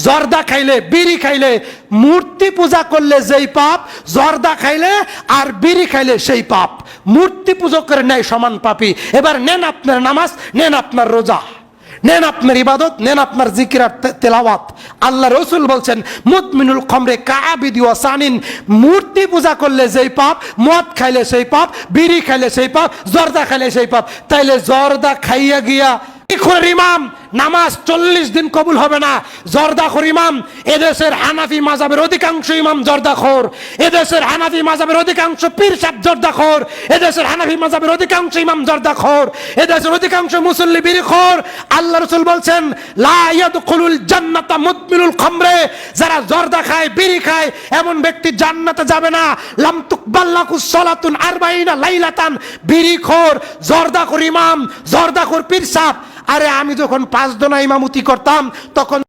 জর্দা খাইলে, বিড়ি খাইলে, মূর্তি পূজা করলে যেই পাপ, জর্দা খাইলে আর বিড়ি খাইলে সেই পাপ। মূর্তি পূজকের ন্যায় সমান পাপী। এবার নেন আপনার নামাজ, নেন আপনার রোজা, নেন আপনার ইবাদত, নেন আপনার জিকির আর তেলাওয়াত। আল্লাহ রসুল বলছেন মুদমিনুল খমরে কাআবিদি ওয়া সানিন, মূর্তি পূজা করলে যেই পাপ, মদ খাইলে সেই পাপ, বিড়ি খাইলে সেই পাপ, জর্দা খাইলে সেই পাপ। তাইলে জর্দা খাইয়া গিয়া ইমাম নামাজ 40 দিন কবুল হবে না। জর্দাখোর ইমাম, এদেশের হানাফি মাযহাবের অধিকাংশ ইমাম জর্দাখোর, এদেশের হানাফি মাযহাবের অধিকাংশ পীর সাহেব জর্দাখোর, এদেশের হানাফি মাযহাবের অধিকাংশ ইমাম জর্দাখোর, এদেশের অধিকাংশ মুসল্লি বিড়িখোর। আল্লাহ রাসূল বলছেন লা ইয়াদখুলুল জান্নাতা মুদমিনুল খমরে, যারা জর্দা খায়, বিড়ি খায়, এমন ব্যক্তি জান্নাতে যাবে না। লাম তুকবাল লাহু সালাতুন 40 লাইলাতান। বিড়িখোর, জর্দাখোর ইমাম, জর্দাখোর পীর সাহেব। আরে আমি যখন 5 দোনা ইমামতি করতাম তখন